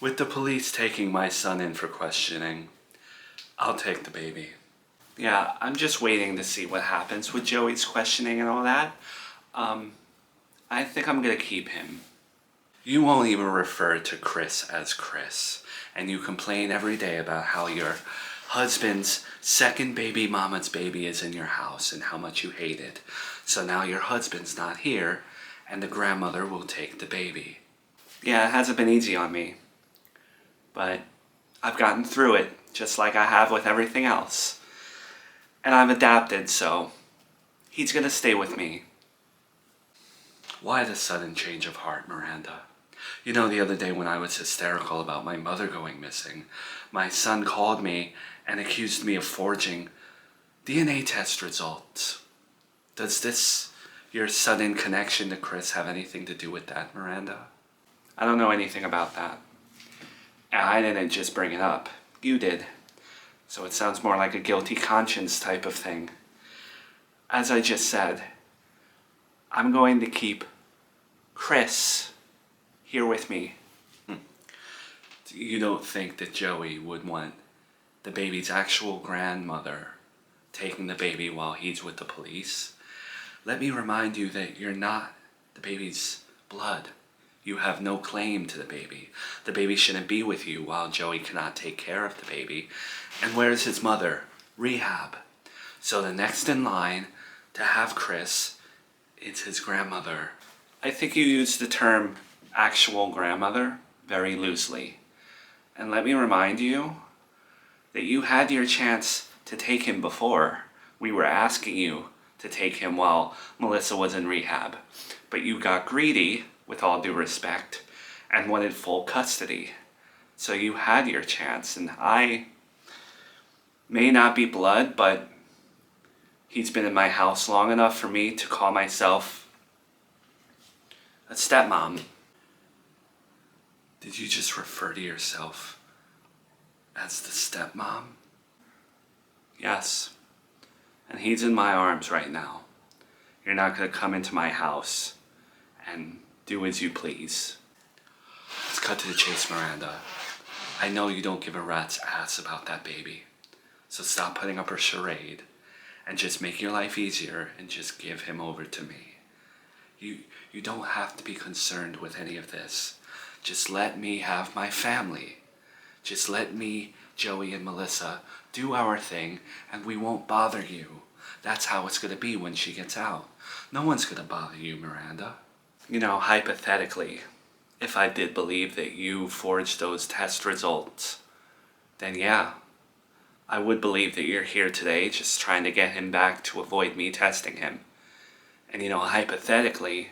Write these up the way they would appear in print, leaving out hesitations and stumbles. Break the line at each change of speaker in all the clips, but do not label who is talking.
With the police taking my son in for questioning, I'll take the baby. Yeah, I'm just waiting to see what happens with Joey's questioning and all that. I think I'm gonna keep him. You won't even refer to Chris as Chris, and you complain every day about how your husband's second baby mama's baby is in your house and how much you hate it. So now your husband's not here, and the grandmother will take the baby. Yeah, it hasn't been easy on me, but I've gotten through it, just like I have with everything else. And I've adapted, so he's gonna stay with me. Why the sudden change of heart, Miranda? You know, the other day when I was hysterical about my mother going missing, my son called me and accused me of forging DNA test results. Does this, your sudden connection to Chris, have anything to do with that, Miranda? I don't know anything about that. And I didn't just bring it up. You did. So it sounds more like a guilty conscience type of thing. As I just said, I'm going to keep Chris here with me. You don't think that Joey would want the baby's actual grandmother taking the baby while he's with the police? Let me remind you that you're not the baby's blood. You have no claim to the baby. The baby shouldn't be with you while Joey cannot take care of the baby. And where's his mother? Rehab. So the next in line to have Chris, it's his grandmother. I think you used the term actual grandmother very loosely. And let me remind you that you had your chance to take him before. We were asking you to take him while Melissa was in rehab. But you got greedy, with all due respect, and wanted full custody. So you had your chance, and I may not be blood, but he's been in my house long enough for me to call myself a stepmom. Did you just refer to yourself as the stepmom? Yes. And he's in my arms right now. You're not gonna come into my house and do as you please. Let's cut to the chase, Miranda. I know you don't give a rat's ass about that baby. So stop putting up a charade and just make your life easier and just give him over to me. You don't have to be concerned with any of this. Just let me have my family. Just let me, Joey and Melissa, do our thing and we won't bother you. That's how it's gonna be when she gets out. No one's gonna bother you, Miranda. You know, hypothetically, if I did believe that you forged those test results, then yeah, I would believe that you're here today just trying to get him back to avoid me testing him. And you know, hypothetically,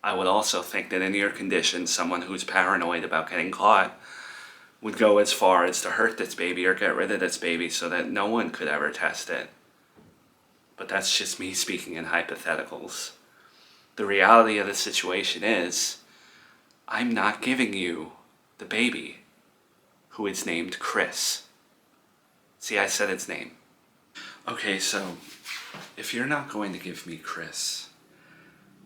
I would also think that in your condition, someone who's paranoid about getting caught would go as far as to hurt this baby or get rid of this baby so that no one could ever test it. But that's just me speaking in hypotheticals. The reality of the situation is, I'm not giving you the baby, who is named Chris. See, I said its name. Okay, so if you're not going to give me Chris,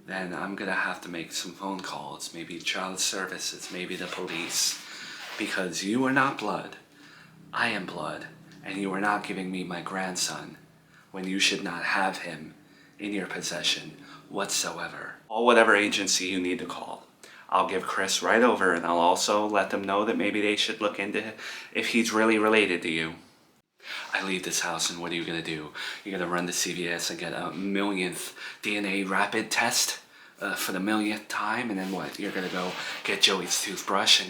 then I'm gonna have to make some phone calls, maybe child services, maybe the police, because you are not blood, I am blood, and you are not giving me my grandson when you should not have him in your possession whatsoever. Call whatever agency you need to call. I'll give Chris right over, and I'll also let them know that maybe they should look into if he's really related to you. I leave this house, and what are you gonna do? You're gonna run to CVS and get a millionth DNA rapid test for the millionth time, and then what? You're gonna go get Joey's toothbrush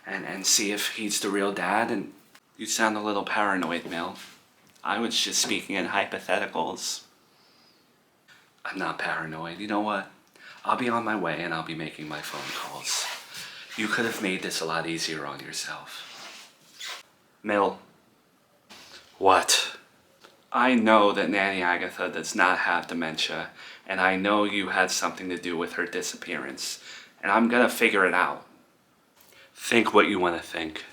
and see if he's the real dad? And you sound a little paranoid, Mel. I was just speaking in hypotheticals. I'm not paranoid. You know what? I'll be on my way and I'll be making my phone calls. You could have made this a lot easier on yourself. Mill. What? I know that Nanny Agatha does not have dementia, and I know you had something to do with her disappearance, and I'm gonna figure it out. Think what you want to think.